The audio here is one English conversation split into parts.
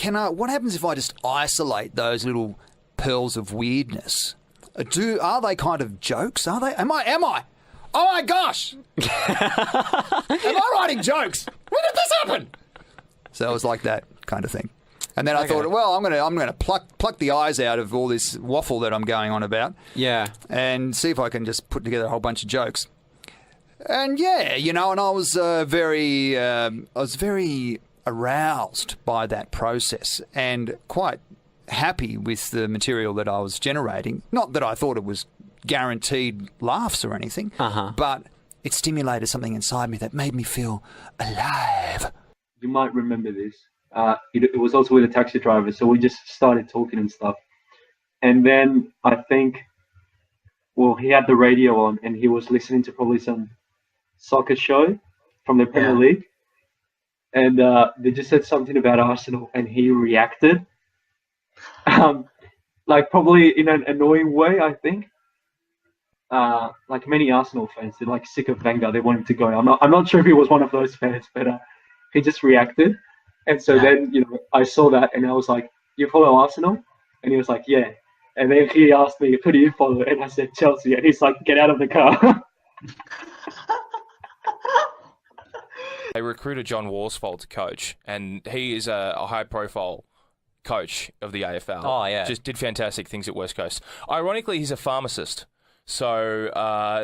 what happens if I just isolate those little pearls of weirdness? Are they kind of jokes? Are they? Am I? Oh my gosh! Am I writing jokes? When did this happen? So it was like that kind of thing. And then I thought, well, I'm gonna pluck the eyes out of all this waffle that I'm going on about. Yeah. And see if I can just put together a whole bunch of jokes. And yeah, and I was very aroused by that process and quite happy with the material that I was generating. Not that I thought it was guaranteed laughs or anything, but it stimulated something inside me that made me feel alive. You might remember this. It was also with a taxi driver, so we just started talking and stuff. And then I think, he had the radio on and he was listening to probably some soccer show from the Premier League. And they just said something about Arsenal and he reacted. Like probably in an annoying way, I think. Like many Arsenal fans, they're like sick of Wenger. They want him to go. I'm not sure if he was one of those fans, but he just reacted. And so then, I saw that and I was like, "You follow Arsenal?" And he was like, "Yeah." And then he asked me, "Who do you follow?" And I said, "Chelsea." And he's like, "Get out of the car." They recruited John Worsfold to coach, and he is a high-profile coach of the AFL. Oh, yeah. Just did fantastic things at West Coast. Ironically, he's a pharmacist. So,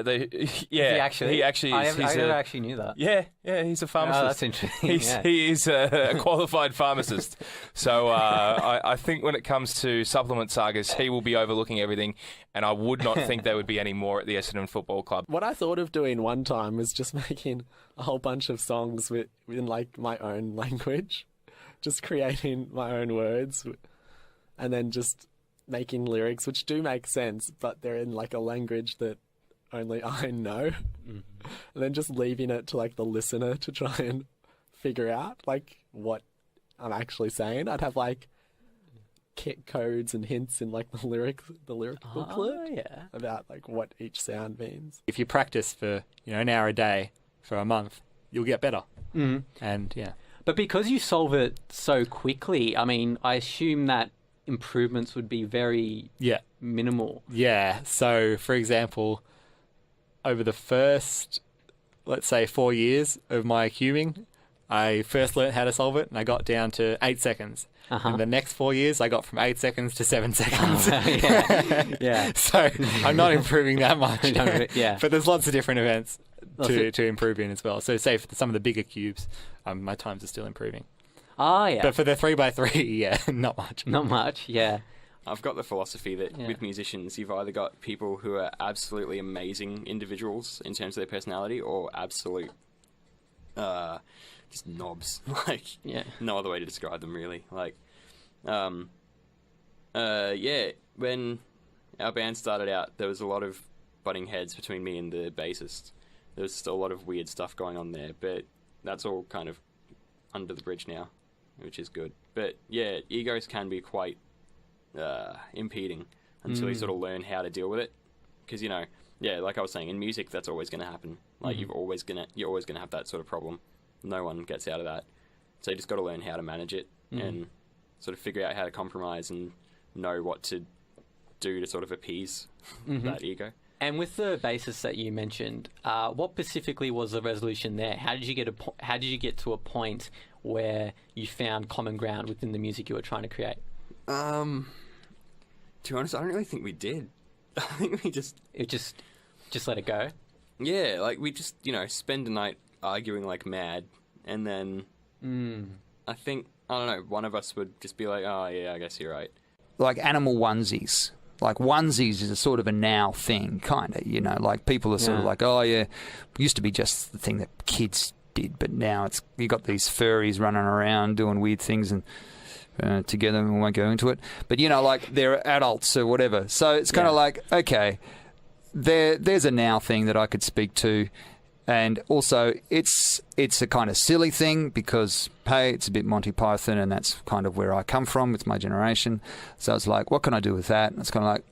he actually is. I never actually knew that. Yeah, he's a pharmacist. Oh, that's interesting. He is a qualified pharmacist. So, I think when it comes to supplement sagas, he will be overlooking everything, and I would not think there would be any more at the Essendon Football Club. What I thought of doing one time was just making a whole bunch of songs in like my own language, just creating my own words, and then just making lyrics which do make sense, but they're in like a language that only I know, and then just leaving it to like the listener to try and figure out like what I'm actually saying. I'd have like kit codes and hints in like the lyric booklet about like what each sound means. If you practice for an hour a day for a month, you'll get better. And but because you solve it so quickly, I mean, I assume that improvements would be very minimal. Yeah. So, for example, over the first, let's say, 4 years of my cubing, I first learned how to solve it, and I got down to 8 seconds. In the next 4 years, I got from 8 seconds to 7 seconds. So I'm not improving that much. But there's lots of different events to improve in as well. So say for some of the bigger cubes, my times are still improving. But for the 3x3, not much. Not much, yeah. I've got the philosophy that with musicians, you've either got people who are absolutely amazing individuals in terms of their personality, or absolute just knobs. No other way to describe them, really. When our band started out, there was a lot of butting heads between me and the bassist. There was still a lot of weird stuff going on there, but that's all kind of under the bridge now, which is good. But yeah, egos can be quite impeding until you sort of learn how to deal with it. Because like I was saying, in music, that's always going to happen. You're always gonna have that sort of problem. No one gets out of that. So you just got to learn how to manage it and sort of figure out how to compromise and know what to do to sort of appease that ego. And with the basis that you mentioned, what specifically was the resolution there? How did you get to a point where you found common ground within the music you were trying to create? To be honest, I don't really think we did. I think we just let it go. Yeah, we just spend a night arguing like mad, and then I don't know, one of us would just be like, "Oh yeah, I guess you're right." Like animal onesies. Like onesies is a sort of a now thing, kind of, like people are sort of like, oh yeah, used to be just the thing that kids did, but now you got these furries running around doing weird things and together, and we won't go into it. But they're adults or whatever. So it's kind of like, okay, there's a now thing that I could speak to, And also, it's a kind of silly thing because, hey, it's a bit Monty Python, and that's kind of where I come from with my generation. So it's like, what can I do with that? And it's kind of like,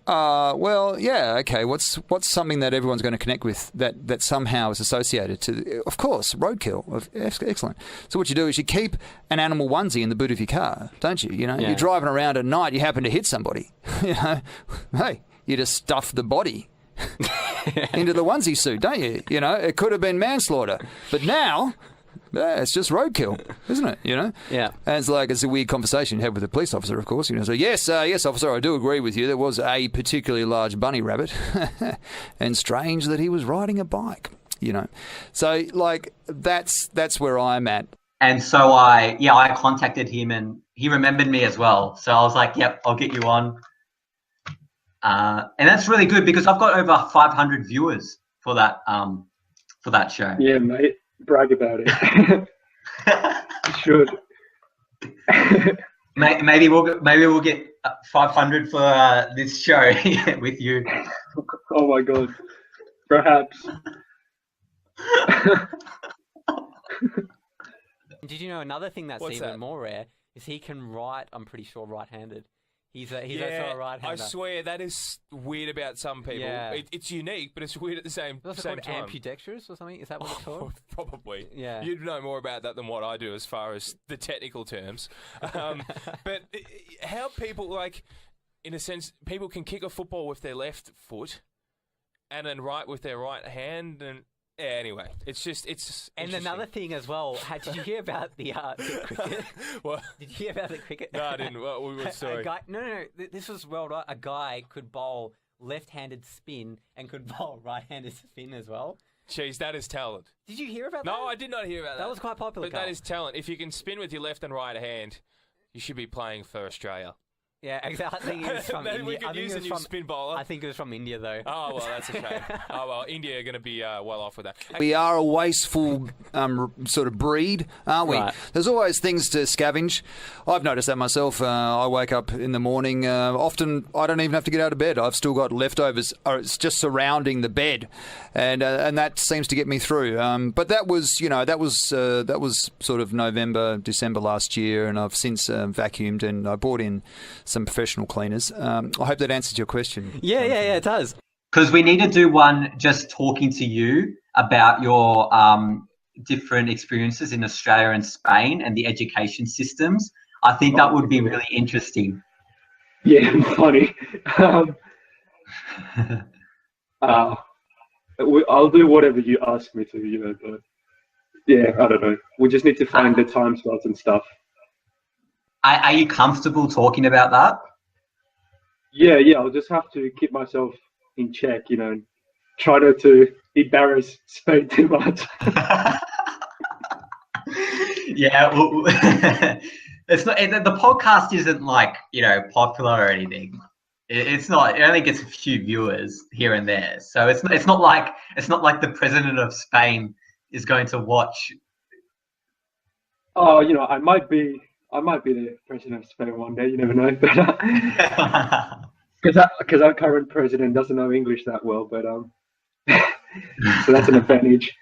well, yeah, okay. What's something that everyone's going to connect with that somehow is associated to? Of course, roadkill. Excellent. So what you do is you keep an animal onesie in the boot of your car, don't you? You know, you're driving around at night, you happen to hit somebody. You know, hey, you just stuff the body into the onesie suit, don't you? You know, it could have been manslaughter, but now it's just roadkill, isn't it? You know? Yeah. And it's a weird conversation you had with the police officer, of course. You know, so yes, officer, I do agree with you. There was a particularly large bunny rabbit, and strange that he was riding a bike. You know, so like that's where I'm at. And so I contacted him, and he remembered me as well. So I was like, yep, I'll get you on. And that's really good because I've got over 500 viewers for that show. Yeah, mate, brag about it. You should. maybe we'll get 500 for this show with you. Oh my god, perhaps. Did you know another thing that's What's even that? more rare is he can write, I'm pretty sure, right-handed. He's also a right-hander. I swear that is weird about some people. Yeah. It's unique, but it's weird at the same What's it time. called, ambidextrous or something? Is that what it's called? Probably. Yeah. You'd know more about that than what I do as far as the technical terms. But how people, like, in a sense, people can kick a football with their left foot and then write with their right hand. And yeah, anyway, it's And another thing as well, did you hear about the cricket? What? Did you hear about the cricket? No, I didn't. Well, we were sorry. No. This was well done. A guy could bowl left-handed spin and could bowl right-handed spin as well. Jeez, that is talent. Did you hear about that? No, I did not hear about that. That was quite popular. But that is talent. If you can spin with your left and right hand, you should be playing for Australia. Yeah, exactly. I think it was from Then India. we could use a new spin bowler. I think it was from India, though. Oh, well, that's a shame. Oh, well, India are going to be well off with that. We are a wasteful sort of breed, aren't we? Right. There's always things to scavenge. I've noticed that myself. I wake up in the morning. Often I don't even have to get out of bed. I've still got leftovers. Or it's just surrounding the bed, and that seems to get me through. But that was sort of November, December last year, and I've since vacuumed and I bought in some professional cleaners. I hope that answers your question. Yeah, it does. Because we need to do one just talking to you about your different experiences in Australia and Spain and the education systems. I think that would be really interesting. Yeah, funny. I'll do whatever you ask me to, you know, but yeah, I don't know. We just need to find the time slots and stuff. Are you comfortable talking about that? Yeah, I'll just have to keep myself in check, you know, try not to embarrass Spain too much. Yeah, well, it's not. The podcast isn't like, you know, popular or anything. It's not. It only gets a few viewers here and there, so it's not like the president of Spain is going to watch. Oh, you know, I might be the president of Spain one day. You never know, but because our current president doesn't know English that well, but so that's an advantage.